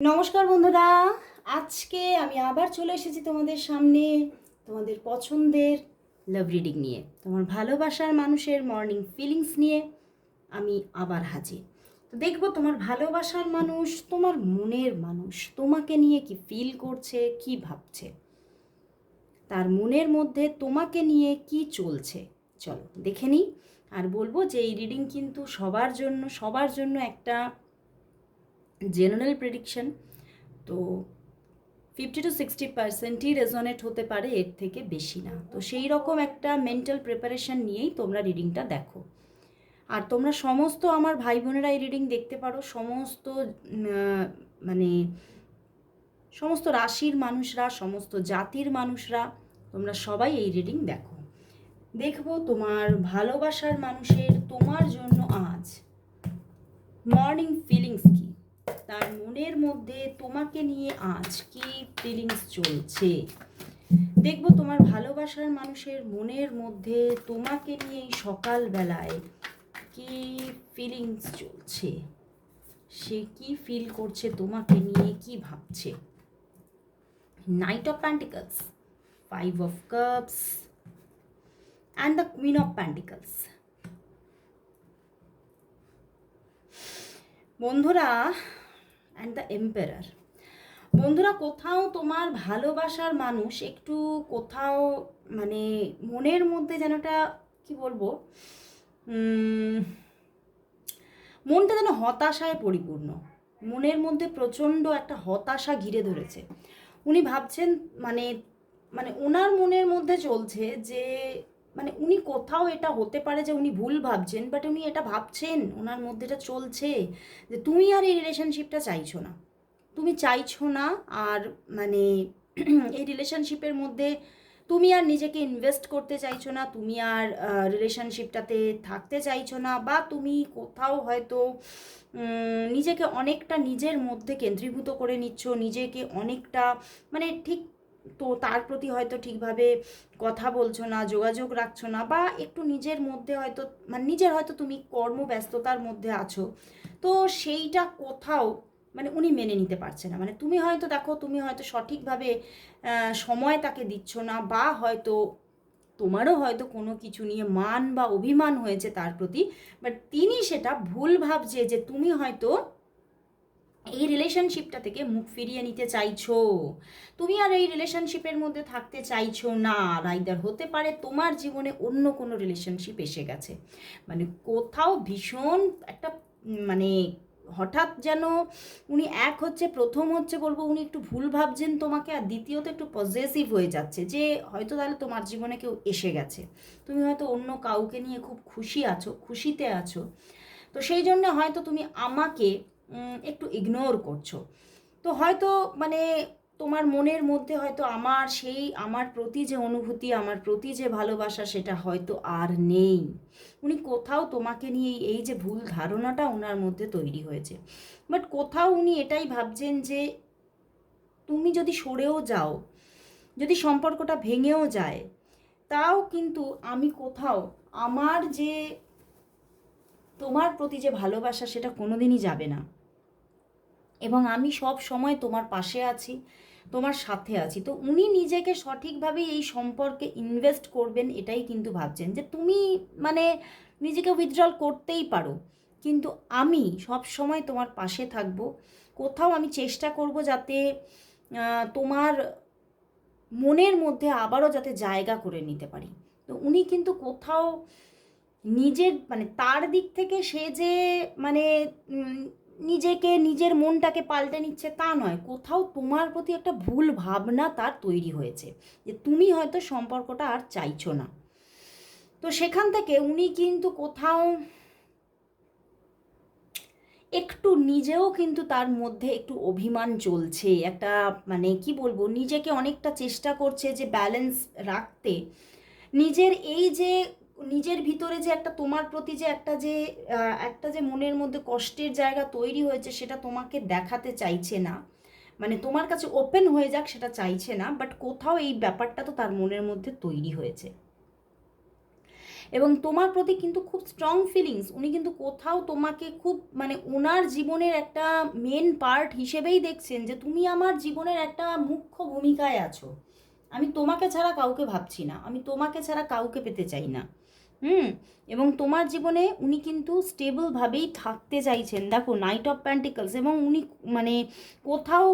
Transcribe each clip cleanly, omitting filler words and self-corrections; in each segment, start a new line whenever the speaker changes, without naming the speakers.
নমস্কার বন্ধুরা, আজকে আমি আবার চলে এসেছি তোমাদের সামনে তোমাদের পছন্দের লাভ রিডিং নিয়ে। তোমার ভালোবাসার মানুষের মর্নিং ফিলিংস নিয়ে আমি আবার হাজির। তো দেখবো তোমার ভালোবাসার মানুষ, তোমার মনের মানুষ তোমাকে নিয়ে কি ফিল করছে, কি ভাবছে, তার মনের মধ্যে তোমাকে নিয়ে কি চলছে। চলো দেখে নিই। আর বলবো যে এই রিডিং কিন্তু সবার জন্য একটা জেনারেল প্রেডিকশন। তো 50-60%ই রেজনেট হতে পারে, এর থেকে বেশি না। তো সেই রকম একটা মেন্টাল প্রিপারেশন নিয়েই তোমরা রিডিংটা দেখো। আর তোমরা সমস্ত আমার ভাই বোনেরা এই রিডিং দেখতে পারো, মানে সমস্ত রাশির মানুষরা, সমস্ত জাতির মানুষরা, তোমরা সবাই এই রিডিং দেখো। দেখবো তোমার ভালোবাসার মানুষের তোমার জন্য আজ মর্নিং ফিলিংস কি, তার মনের মধ্যে তোমাকে নিয়ে আজ কি ফিলিংস চলছে। দেখবো তোমার ভালোবাসার মানুষের মনের মধ্যে তোমাকে নিয়ে সকালবেলায় কি ফিলিংস চলছে, সে কি ফিল করছে, তোমাকে নিয়ে কি ভাবছে। Night of pentacles, 5 of cups and the queen of pentacles. বন্ধুরা, অ্যান্ড দ্য এম্পারার। বন্ধুরা, কোথাও তোমার ভালোবাসার মানুষ একটু কোথাও মানে মনের মধ্যে যেন একটা কী বলবো, মনটা যেন হতাশায় পরিপূর্ণ। মনের মধ্যে প্রচণ্ড একটা হতাশা ঘিরে ধরেছে। উনি ভাবছেন মানে মানে ওনার মনের মধ্যে চলছে যে মানে উনি কোথাও এটা হতে পারে যে উনি ভুল ভাবছেন, বাট উনি এটা ভাবছেন, ওনার মধ্যে এটা চলছে যে তুমি আর এই রিলেশনশিপটা চাইছো না, তুমি চাইছো না। আর মানে এই রিলেশনশিপের মধ্যে তুমি আর নিজেকে ইনভেস্ট করতে চাইছো না, তুমি আর রিলেশনশিপটাতে থাকতে চাইছো না, বা তুমি কোথাও হয়তো নিজেকে অনেকটা নিজের মধ্যে কেন্দ্রীভূত করে নিচ্ছ, নিজেকে অনেকটা মানে ঠিক তো তার প্রতি হয়তো ঠিকভাবে কথা বলছো না, যোগাযোগ রাখছো না, বা একটু নিজের মধ্যে হয়তো মানে নিজের হয়তো তুমি কর্মব্যস্ততার মধ্যে আছো। তো সেইটা কোথাও মানে উনি মেনে নিতে পারছে না। মানে তুমি হয়তো দেখো, তুমি হয়তো সঠিকভাবে সময় তাকে দিচ্ছ না, বা হয়তো তোমারও হয়তো কোনো কিছু নিয়ে মান বা অভিমান হয়েছে তার প্রতি, বাট তিনি সেটা ভুল ভাবছে যে তুমি হয়তো এই রিলেশনশিপটা থেকে মুখ ফিরিয়ে নিতে চাইছো, তুমি আর এই রিলেশনশিপের মধ্যে থাকতে চাইছো না। রাইদার হতে পারে তোমার জীবনে অন্য কোনো রিলেশনশিপ এসে গেছে। মানে কোথাও ভীষণ একটা মানে হঠাৎ যেন উনি এক হচ্ছে, প্রথম হচ্ছে বলবো উনি একটু ভুল ভাবছেন তোমাকে, আর দ্বিতীয়ত একটু পজেসিভ হয়ে যাচ্ছে যে হয়তো তাহলে তোমার জীবনে কেউ এসে গেছে, তুমি হয়তো অন্য কাউকে নিয়ে খুব খুশি আছো, খুশিতে আছো। তো সেই জন্য হয়তো তুমি আমাকে একটু ইগনোর করছো। তো হয়তো মানে তোমার মনের মধ্যে হয়তো আমার প্রতি যে অনুভূতি, আমার প্রতি যে ভালোবাসা, সেটা হয়তো আর নেই। উনি কোথাও তোমাকে নিয়ে এই যে ভুল ধারণাটা ওনার মধ্যে তৈরি হয়েছে, বাট কোথাও উনি এটাই ভাবছেন যে তুমি যদি সরেও যাও, যদি সম্পর্কটা ভেঙেও যায়, তাও কিন্তু আমি কোথাও আমার যে তোমার প্রতি যে ভালোবাসা সেটা কোনোদিনই যাবে না, এবং আমি সব সময় তোমার পাশে আছি, তোমার সাথে আছি। তো উনি নিজেকে সঠিকভাবে এই সম্পর্কে ইনভেস্ট করবেন এটাই কিন্তু ভাবছেন, যে তুমি মানে নিজেকে উইথড্রল করতেই পারো, কিন্তু আমি সব সময় তোমার পাশে থাকবো। কোথাও আমি চেষ্টা করব যাতে তোমার মনের মধ্যে আবারও যাতে জায়গা করে নিতে পারি। তো উনি কিন্তু কোথাও নিজের মানে তার দিক থেকে সে যে মানে নিজেকে নিজের মনটাকে পাল্টে নিচ্ছে তা নয়, কোথাও তোমার প্রতি একটা ভুল ভাবনা তার তৈরি হয়েছে যে তুমি হয়তো সম্পর্কটা আর চাইছো না। তো সেখান থেকে উনি কিন্তু কোথাও একটু নিজেও কিন্তু তার মধ্যে একটু অভিমান চলছে, একটা মানে কি বলবো, নিজেকে অনেকটা চেষ্টা করছে যে ব্যালেন্স রাখতে। নিজের এই যে নিজের ভিতরে যে একটা তোমার প্রতি যে একটা যে মনের মধ্যে কষ্টের জায়গা তৈরি হয়েছে, সেটা তোমাকে দেখাতে চাইছে না, মানে তোমার কাছে ওপেন হয়ে যাক সেটা চাইছে না, বাট কোথাও এই ব্যাপারটা তো তার মনের মধ্যে তৈরি হয়েছে। এবং তোমার প্রতি কিন্তু খুব স্ট্রং ফিলিংস, উনি কিন্তু কোথাও তোমাকে খুব মানে ওনার জীবনের একটা মেন পার্ট হিসেবেই দেখছেন যে তুমি আমার জীবনের একটা মুখ্য ভূমিকায় আছো, আমি তোমাকে ছাড়া কাউকে ভাবছি না, আমি তোমাকে ছাড়া কাউকে পেতে চাই না। এবং তোমার জীবনে উনি কিন্তু স্টেবলভাবেই থাকতে চাইছেন। দেখো নাইট অফ প্যান্টিকলস, এবং উনি মানে কোথাও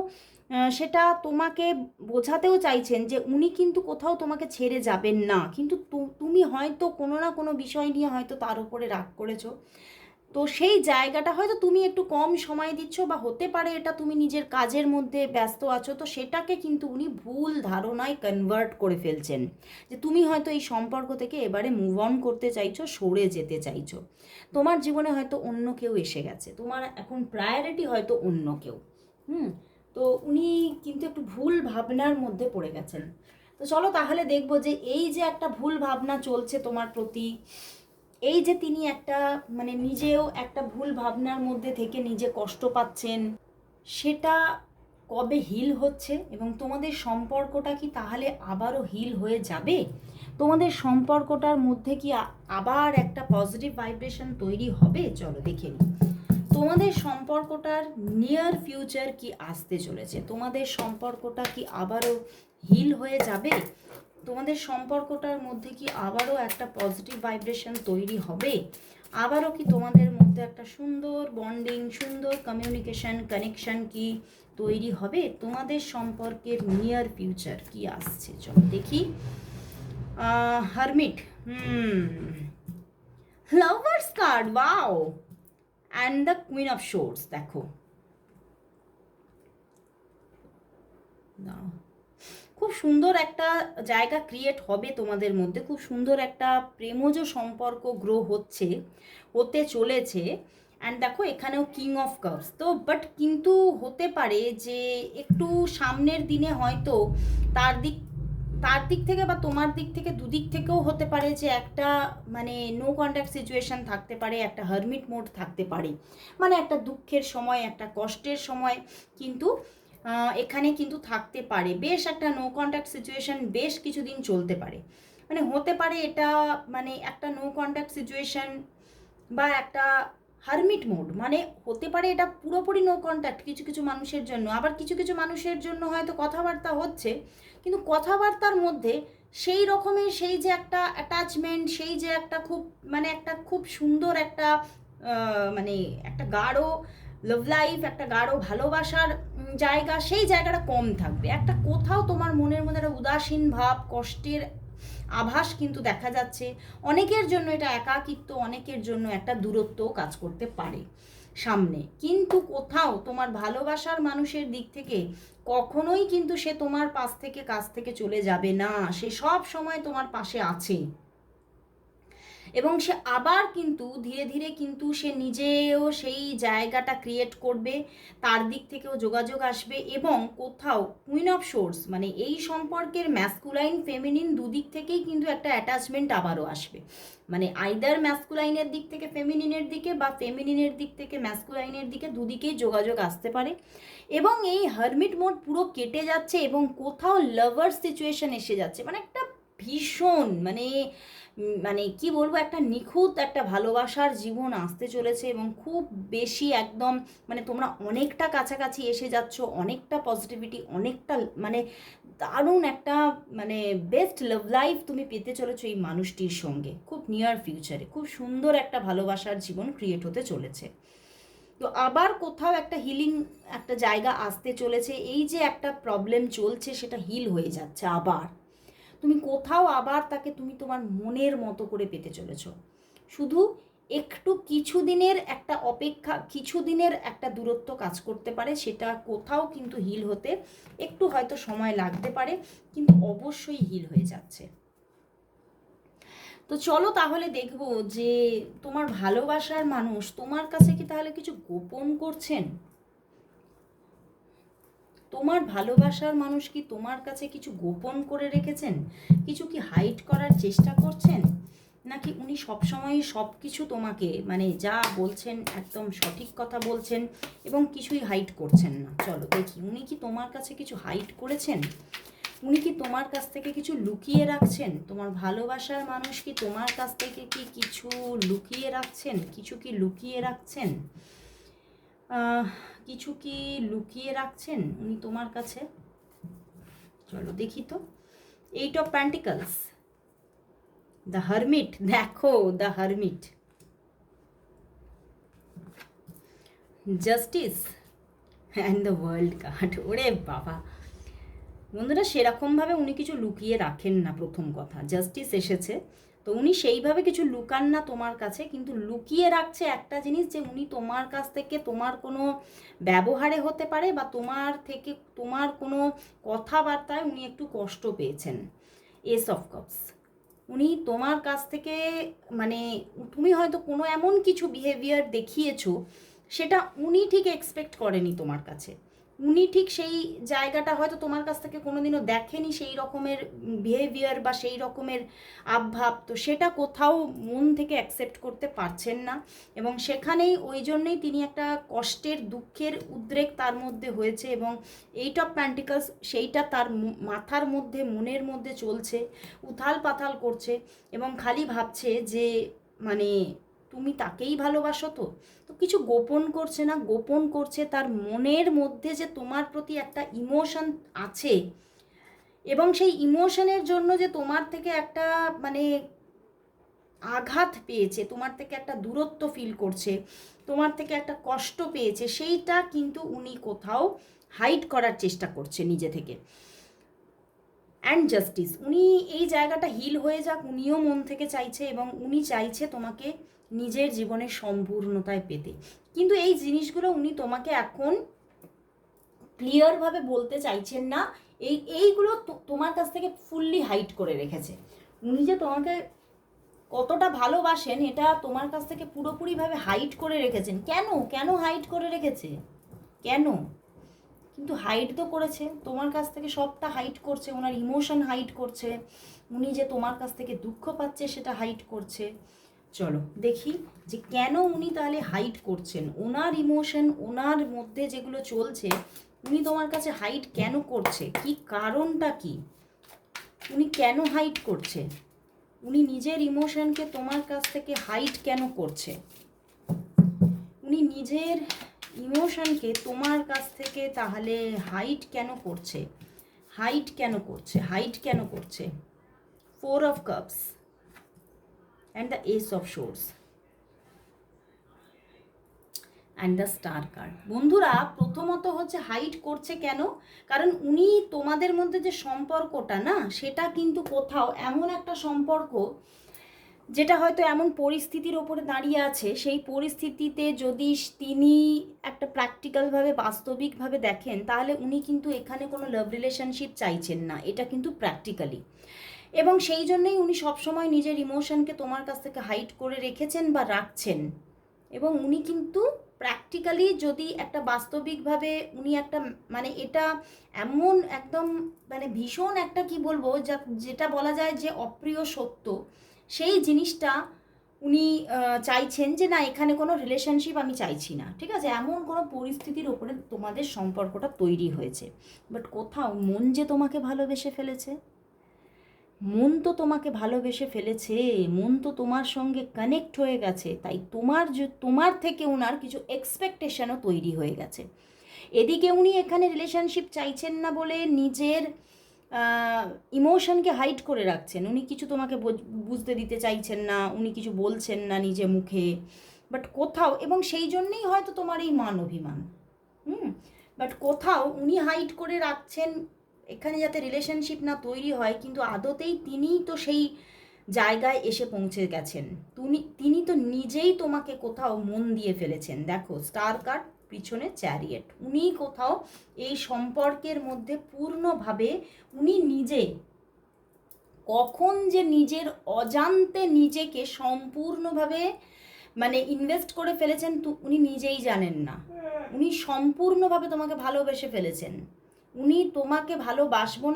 সেটা তোমাকে বোঝাতেও চাইছেন যে উনি কিন্তু কোথাও তোমাকে ছেড়ে যাবেন না, কিন্তু তুমি হয়তো কোনো না কোনো বিষয় নিয়ে হয়তো তার উপরে রাগ করেছো। তো সেই জায়গাটা হয়তো তুমি একটু কম সময় দিচ্ছ, বা হতে পারে এটা তুমি নিজের কাজের মধ্যে ব্যস্ত আছো, তো সেটাকে কিন্তু উনি ভুল ধারণায় কনভার্ট করে ফেলছেন যে তুমি হয়তো এই সম্পর্ক থেকে এবারে মুভ অন করতে চাইছো, সরে যেতে চাইছো। তোমার জীবনে হয়তো অন্য কেউ এসে গেছে, তোমার এখন প্রায়োরিটি হয়তো অন্য কেউ। তো উনি কিন্তু একটু ভুল ভাবনার মধ্যে পড়ে গেছেন। তো চলো তাহলে দেখবো যে এই যে একটা ভুল ভাবনা চলছে তোমার প্রতি, এই যে তিনি একটা মানে নিজেও একটা ভুল ভাবনার মধ্যে থেকে নিজে কষ্ট পাচ্ছেন, সেটা কবে হিল হচ্ছে, এবং তোমাদের সম্পর্কটা কি তাহলে আবারও হিল হয়ে যাবে? তোমাদের সম্পর্কটার মধ্যে কি আবার একটা পজিটিভ ভাইব্রেশন তৈরি হবে? চলো দেখে নিই তোমাদের সম্পর্কটার নিয়ার ফিউচার কি আসতে চলেছে। তোমাদের সম্পর্কটা কি আবারও হিল হয়ে যাবে? তোমাদের সম্পর্কটার মধ্যে কি আবারও একটা পজিটিভ ভাইব্রেশন তৈরি হবে? আবারও কি তোমাদের মধ্যে একটা সুন্দর বন্ডিং, সুন্দর কমিউনিকেশন, কানেকশন কি তৈরি হবে? তোমাদের সম্পর্কের নিয়ার ফিউচার কি আসছে চলো দেখি। Hermit, lovers card, wow, and the queen of swords. দেখো খুব সুন্দর একটা জায়গা ক্রিয়েট হবে তোমাদের মধ্যে, খুব সুন্দর একটা প্রেমজ সম্পর্ক গ্রো হতে চলেছে। অ্যান্ড দেখো এখানেও কিং অফ কাপস, তো বাট কিন্তু হতে পারে যে একটু সামনের দিনে হয়তো তার দিক থেকে বা তোমার দিক থেকে, দুদিক থেকেও হতে পারে যে একটা মানে নো কন্ট্যাক্ট সিচুয়েশন থাকতে পারে, একটা হারমিট মোড থাকতে পারে, মানে একটা দুঃখের সময়, একটা কষ্টের সময় কিন্তু এখানে কিন্তু থাকতে পারে। বেশ একটা নো কন্ট্যাক্ট সিচুয়েশন বেশ কিছুদিন চলতে পারে, মানে হতে পারে এটা মানে একটা নো কন্ট্যাক্ট সিচুয়েশন বা একটা হারমিট মোড, মানে হতে পারে এটা পুরোপুরি নো কন্ট্যাক্ট কিছু কিছু মানুষের জন্য, আবার কিছু কিছু মানুষের জন্য হয়তো কথাবার্তা হচ্ছে, কিন্তু কথাবার্তার মধ্যে সেই রকমের সেই যে একটা অ্যাটাচমেন্ট, সেই যে একটা খুব মানে একটা খুব সুন্দর একটা মানে একটা গাঢ় লাভ লাইফ, একটা গাঢ় ভালোবাসার জায়গা, সেই জায়গাটা কম থাকবে। একটা কোথাও তোমার মনের মধ্যে একটা উদাসীন ভাব, কষ্টের আভাস কিন্তু দেখা যাচ্ছে। অনেকের জন্য এটা একাকিত্ব, অনেকের জন্য একটা দূরত্বও কাজ করতে পারে সামনে, কিন্তু কোথাও তোমার ভালোবাসার মানুষের দিক থেকে কখনোই কিন্তু সে তোমার কাছ থেকে চলে যাবে না, সে সব সময় তোমার পাশে আছে। এবং সে আবার কিন্তু ধীরে ধীরে কিন্তু সে নিজেও সেই জায়গাটা ক্রিয়েট করবে, তার দিক থেকেও যোগাযোগ আসবে, এবং কোথাও কুইন অফ সোর্স মানে এই সম্পর্কের ম্যাসকুলাইন ফেমিনিন দুদিক থেকেই কিন্তু একটা অ্যাটাচমেন্ট আবারও আসবে, মানে আইদার ম্যাসকুলাইনের দিক থেকে ফেমিনিনের দিকে বা ফেমিনিনের দিক থেকে ম্যাসকুলাইনের দিকে, দুদিকেই যোগাযোগ আসতে পারে। এবং এই হারমিট মোড পুরো কেটে যাচ্ছে এবং কোথাও লাভার সিচুয়েশন এসে যাচ্ছে, মানে একটা ভীষণ মানে মানে কি বলবো, একটা নিখুঁত একটা ভালোবাসার জীবন আসতে চলেছে, এবং খুব বেশি একদম মানে তোমরা অনেকটা কাছাকাছি এসে যাচ্ছ, অনেকটা পজিটিভিটি, অনেকটা মানে দারুণ একটা মানে বেস্ট লাভ লাইফ তুমি পেতে চলেছো এই মানুষটির সঙ্গে খুব নিয়ার ফিউচারে। খুব সুন্দর একটা ভালোবাসার জীবন ক্রিয়েট হতে চলেছে। তো আবার কোথাও একটা হিলিং একটা জায়গা আসতে চলেছে, এই যে একটা প্রবলেম চলছে সেটা হিল হয়ে যাচ্ছে, আবার তুমি কোথাও আবার তাকে তুমি তোমার মনের মতো করে পেতে চলেছো। শুধু একটু কিছুদিনের একটা অপেক্ষা, কিছুদিনের একটা দূরত্ব কাজ করতে পারে, সেটা কোথাও কিন্তু হিল হতে একটু হয়তো সময় লাগতে পারে, কিন্তু অবশ্যই হিল হয়ে যাচ্ছে। তো চলো তাহলে দেখবো যে তোমার ভালোবাসার মানুষ তোমার কাছে কি তাহলে কিছু গোপন করছেন। তোমার ভালোবাসার মানুষ কি তোমার কাছে কিছু গোপন করে রেখেছেন, কিছু কি হাইড করার চেষ্টা করছেন, নাকি উনি সবসময় সব কিছু তোমাকে মানে যা বলছেন একদম সঠিক কথা বলছেন এবং কিছুই হাইড করছেন না। চলো দেখি উনি কি তোমার কাছে কিছু হাইড করেছেন, উনি কি তোমার কাছ থেকে কিছু লুকিয়ে রাখছেন? তোমার ভালোবাসার মানুষ কি তোমার কাছ থেকে কি কিছু লুকিয়ে রাখছেন? কিছু কি লুকিয়ে রাখছেন? কিছু কি লুকিয়ে রাখছেন উনি তোমার কাছে? চলো দেখি তো। 8 অফ প্যান্টিকলস, দ্য হারমিট, দেখো the hermit, justice and the world card. ওরে বাবা বন্ধুরা, সেরকমভাবে উনি কিছু লুকিয়ে রাখেন না। প্রথম কথা, জাস্টিস এসেছে, তো উনি সেইভাবে কিছু লুকান না তোমার কাছে, কিন্তু লুকিয়ে রাখছে একটা জিনিস, যে উনি তোমার কাছ থেকে তোমার কোনো ব্যবহারে হতে পারে বা তোমার থেকে তোমার কোনো কথাবার্তায় উনি একটু কষ্ট পেয়েছেন। এস অফ কাপস, উনি তোমার কাছ থেকে মানে তুমি হয়তো কোনো এমন কিছু বিহেভিয়ার দেখিয়েছো সেটা উনি ঠিক এক্সপেক্ট করেনি তোমার কাছে। উনি ঠিক সেই জায়গাটা হয়তো তোমার কাছ থেকে কোনোদিনও দেখেনি, সেই রকমের বিহেভিয়ার বা সেই রকমের আবভাব, তো সেটা কোথাও মন থেকে অ্যাকসেপ্ট করতে পারছেন না, এবং সেখানেই ওই জন্যেই তিনি একটা কষ্টের দুঃখের উদ্রেক তার মধ্যে হয়েছে, এবং 8 অফ প্যান্টিকলস সেইটা তার মাথার মধ্যে মনের মধ্যে চলছে, উথাল পাথাল করছে, এবং খালি ভাবছে যে মানে তুমি তাকেই ভালোবাসো, তো তো কিছু গোপন করছে না, গোপন করছে তার মনের মধ্যে যে তোমার প্রতি একটা ইমোশন আছে, এবং সেই ইমোশনের জন্য যে তোমার থেকে একটা মানে আঘাত পেয়েছে, তোমার থেকে একটা দূরত্ব ফিল করছে, তোমার থেকে একটা কষ্ট পেয়েছে, সেইটা কিন্তু উনি কোথাও হাইড করার চেষ্টা করছে নিজে থেকে। অ্যান্ড জাস্টিস, উনি এই জায়গাটা হিল হয়ে যাক উনিও মন থেকে চাইছে, এবং উনি চাইছে তোমাকে নিজের জীবনের সম্পূর্ণতায় পেতে, কিন্তু এই জিনিসগুলো উনি তোমাকে এখন ক্লিয়ারভাবে বলতে চাইছেন না। এইগুলো তোমার কাছ থেকে ফুললি হাইড করে রেখেছে। উনি যে তোমাকে কতটা ভালোবাসেন এটা তোমার কাছ থেকে পুরোপুরিভাবে হাইড করে রেখেছেন। কেন কেন হাইড করে রেখেছে? কেন? কিন্তু হাইড তো করেছে, তোমার কাছ থেকে সবটা হাইড করছে, ওনার ইমোশন হাইড করছে, উনি যে তোমার কাছ থেকে দুঃখ পাচ্ছে সেটা হাইড করছে। চলো দেখি যে কেন উনি তাহলে হাইড করছেন, ওনার ইমোশন ওনার মধ্যে যেগুলো চলছে উনি তোমার কাছে হাইড কেন করছে, কি কারণটা কি, উনি কেন হাইড করছে, উনি নিজের ইমোশনকে তোমার কাছ থেকে হাইড কেন করছে, উনি নিজের ইমোশনকে তোমার কাছ থেকে তাহলে হাইড কেন করছে, হাইড কেন করছে, হাইড কেন করছে? 4 of cups and the S of swords and the star card. বন্ধুরা, প্রথমত হচ্ছে হাইড করছে কেন, কারণ উনি তোমাদের মধ্যে যে সম্পর্কটা না, সেটা কিন্তু কোথাও এমন একটা সম্পর্ক যেটা হয়তো এমন পরিস্থিতির ওপরে দাঁড়িয়ে আছে, সেই পরিস্থিতিতে যদি তিনি একটা প্র্যাকটিক্যালভাবে বাস্তবিকভাবে দেখেন, তাহলে উনি কিন্তু এখানে কোনো লাভ রিলেশনশিপ চাইছেন না, এটা কিন্তু প্র্যাকটিক্যালি, এবং সেই জন্যই উনি সবসময় নিজের ইমোশনকে তোমার কাছ থেকে হাইড করে রেখেছেন বা রাখছেন, এবং উনি কিন্তু প্র্যাকটিক্যালি যদি একটা বাস্তবিকভাবে উনি একটা মানে এটা এমন একদম মানে ভীষণ একটা কি বলবো, যেটা বলা যায় যে অপ্রিয় সত্য, সেই জিনিসটা উনি চাইছেন যে না, এখানে কোনো রিলেশনশিপ আমি চাইছি না, ঠিক আছে, এমন কোনো পরিস্থিতির ওপরে তোমাদের সম্পর্কটা তৈরি হয়েছে, বাট কোথাও মন যে তোমাকে ভালোবেসে ফেলেছে, মন তো তোমাকে ভালোবেসে ফেলেছে, মন তো তোমার সঙ্গে কানেক্ট হয়ে গেছে, তাই তোমার থেকে ওনার কিছু এক্সপেকটেশনও তৈরি হয়ে গেছে। এদিকে উনি এখানে রিলেশনশিপ চাইছেন না বলে নিজের ইমোশনকে হাইড করে রাখছেন, উনি কিছু তোমাকে বুঝতে দিতে চাইছেন না, উনি কিছু বলছেন না নিজে মুখে, বাট কোথাও, এবং সেই জন্যেই হয়তো তোমার এই মান অভিমান, বাট কোথাও উনি হাইড করে রাখছেন এখানে যাতে রিলেশনশিপ না তৈরি হয়, কিন্তু আদতেই তিনিই তো সেই জায়গায় এসে পৌঁছে গেছেন, তিনি তো নিজেই তোমাকে কোথাও মন দিয়ে ফেলেছেন। দেখো স্টার কার্ড, পিছনে চ্যারিয়েট, উনি কোথাও এই সম্পর্কের মধ্যে পূর্ণভাবে উনি নিজে কখন যে নিজের অজান্তে নিজেকে সম্পূর্ণভাবে মানে ইনভেস্ট করে ফেলেছেন উনি নিজেই জানেন না, উনি সম্পূর্ণভাবে তোমাকে ভালোবেসে ফেলেছেন, উনি তোমাকে বাসবো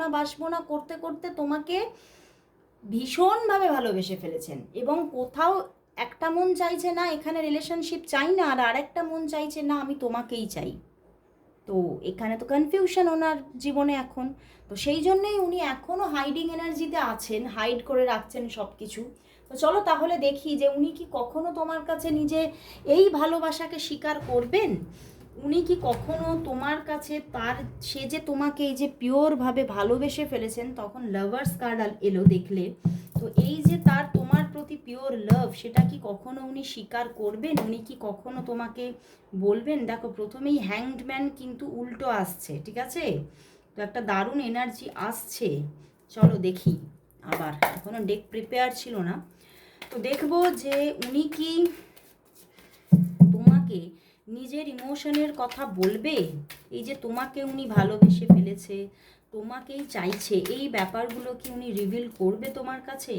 না করতে করতে তোমাকে ভীষণভাবে ভালোবেসে ফেলেছেন, এবং কোথাও একটা মন চাইছে না এখানে রিলেশনশিপ চাই না, আর আরেকটা মন চাইছে না আমি তোমাকেই চাই, তো এখানে তো কনফিউশন ওনার জীবনে এখন, তো সেই জন্যই উনি এখনও হাইডিং এনার্জিতে আছেন, হাইড করে রাখছেন সব কিছু। তো চলো তাহলে দেখি যে উনি কি কখনো তোমার কাছে নিজে এই ভালোবাসাকে স্বীকার করবেন, উনি কি কখনো তোমার কাছে তার, সে যে তোমাকে এই যে পিওরভাবে ভালোবেসে ফেলেছেন, তখন লাভার্স কার্ড এলো দেখলে, তো এই যে তার তোমার প্রতি পিওর লাভ, সেটা কি কখনো উনি স্বীকার করবেন, উনি কি কখনো তোমাকে বলবেন? দেখো প্রথমেই হ্যাংড ম্যান কিন্তু উল্টো আসছে, ঠিক আছে, তো একটা দারুণ এনার্জি আসছে। চলো দেখি, আবার এখনো ডেক প্রিপেয়ার ছিল না, তো দেখবো যে উনি কি তোমাকে নিজের ইমোশনের কথা বলবে, এই যে তোমাকে উনি ভালোবেসে ফেলেছে, তোমাকেই চাইছে, এই ব্যাপারগুলো কি উনি রিভিল করবে তোমার কাছে?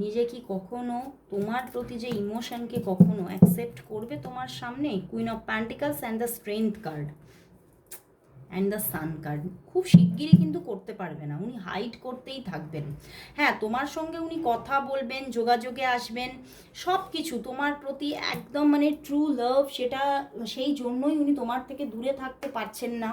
নিজে কি কখনো তোমার প্রতি যে ইমোশনকে কখনো অ্যাকসেপ্ট করবে তোমার সামনে? Queen of pentacles and the strength card and the sun card, খুব শিগগিরই কিন্তু করতে পারবে না, উনি হাইড করতেই থাকবেন। হ্যাঁ, তোমার সঙ্গে উনি কথা বলবেন, যোগাযোগে আসবেন, সব কিছু তোমার প্রতি একদম মানে ট্রু লাভ, সেটা সেই জন্যই উনি তোমার থেকে দূরে থাকতে পারছেন না,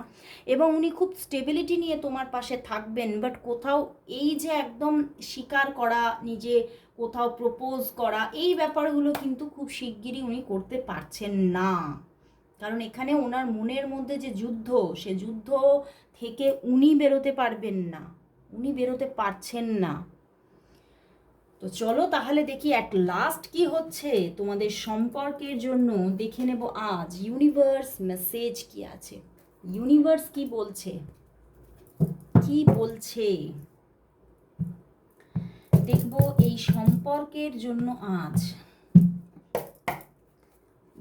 এবং উনি খুব স্টেবিলিটি নিয়ে তোমার পাশে থাকবেন, বাট কোথাও এই যে একদম স্বীকার করা, নিজে কোথাও প্রপোজ করা, এই ব্যাপারগুলো কিন্তু খুব শিগগিরই উনি করতে পারছেন না, কারণ এখানে ওনার মনের মধ্যে যে যুদ্ধ, সে যুদ্ধ থেকে উনি বেরোতে পারবেন না, উনি বেরোতে পারছেন না। তো চলো তাহলে দেখি অ্যাট লাস্ট কি হচ্ছে তোমাদের সম্পর্কের জন্য, দেখে নেব আজ ইউনিভার্স মেসেজ কি আছে, ইউনিভার্স কি বলছে, কি বলছে দেখবো এই সম্পর্কের জন্য আজ,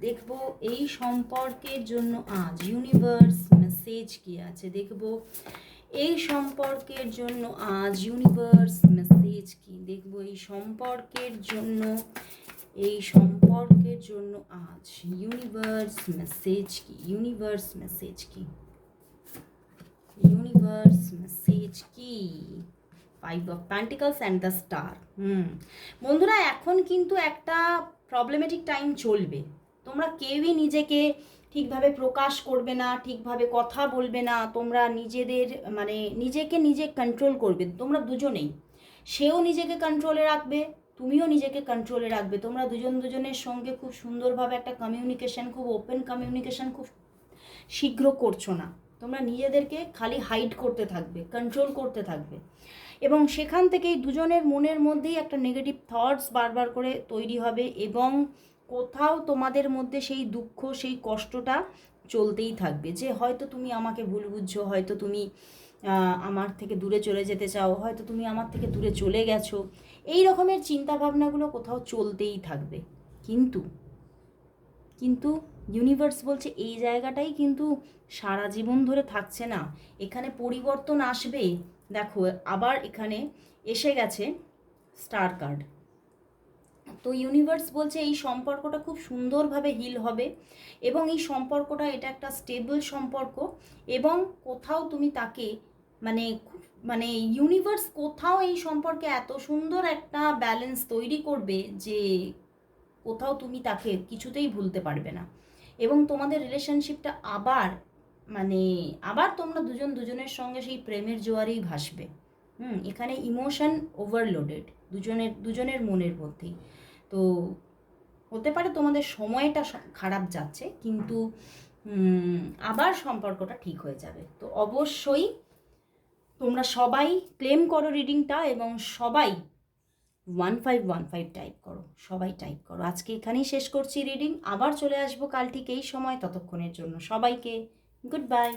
দেখবো এই সম্পর্কের জন্য আজ ইউনিভার্স মেসেজ কি আছে, দেখবো এই সম্পর্কের জন্য আজ ইউনিভার্স মেসেজ কি, দেখবো এই সম্পর্কের জন্য, এই সম্পর্কের জন্য আজ ইউনিভার্স মেসেজ কি, ইউনিভার্স মেসেজ কি, ইউনিভার্স মেসেজ কি, 5 of pentacles and the star. বন্ধুরা এখন কিন্তু একটা প্রবলেমেটিক টাইম চলবে, তোমরা কেউই নিজেকে ঠিকভাবে প্রকাশ করবে না, ঠিকভাবে কথা বলবে না, তোমরা নিজেদের মানে নিজেকে নিজে কন্ট্রোল করবে, তোমরা দুজনেই, সেও নিজেকে কন্ট্রোলে রাখবে, তুমিও নিজেকে কন্ট্রোলে রাখবে, তোমরা দুজন দুজনের সঙ্গে খুব সুন্দরভাবে একটা কমিউনিকেশন, খুব ওপেন কমিউনিকেশন খুব শীঘ্র করছো না, তোমরা নিজেদেরকে খালি হাইড করতে থাকবে, কন্ট্রোল করতে থাকবে, এবং সেখান থেকেই দুজনের মনের মধ্যেই একটা নেগেটিভ থটস বারবার করে তৈরি হবে, এবং কোথাও তোমাদের মধ্যে সেই দুঃখ, সেই কষ্টটা চলতেই থাকবে, যে হয়তো তুমি আমাকে ভুল বুঝছো, হয়তো তুমি আমার থেকে দূরে চলে যেতে চাও, হয়তো তুমি আমার থেকে দূরে চলে গেছো, এই রকমের চিন্তাভাবনাগুলো কোথাও চলতেই থাকবে। কিন্তু কিন্তু ইউনিভার্স বলছে এই জায়গাটাই কিন্তু সারা জীবন ধরে থাকছে না, এখানে পরিবর্তন আসবে। দেখো আবার এখানে এসে গেছে স্টার কার্ড, তো ইউনিভার্স বলছে এই সম্পর্কটা খুব সুন্দরভাবে হিল হবে, এবং এই সম্পর্কটা এটা একটা স্টেবল সম্পর্ক, এবং কোথাও তুমি তাকে মানে মানে ইউনিভার্স কোথাও এই সম্পর্কে এত সুন্দর একটা ব্যালেন্স তৈরি করবে যে কোথাও তুমি তাকে কিছুতেই ভুলতে পারবে না, এবং তোমাদের রিলেশনশিপটা আবার মানে আবার তোমরা দুজন দুজনের সঙ্গে সেই প্রেমের জোয়ারেই ভাসবে। এখানে ইমোশন ওভারলোডেড দুজনের মনের মধ্যেই, তো হতে পারে তোমাদের সময়টা খারাপ যাচ্ছে, কিন্তু আবার সম্পর্কটা ঠিক হয়ে যাবে। তো অবশ্যই তোমরা সবাই ক্লেম করো রিডিংটা, এবং সবাই 1515 টাইপ করো, সবাই টাইপ করো। আজকে এখানেই শেষ করছি রিডিং, আবার চলে আসবো কাল ঠিক এই সময়, ততক্ষণের জন্য সবাইকে গুড বাই।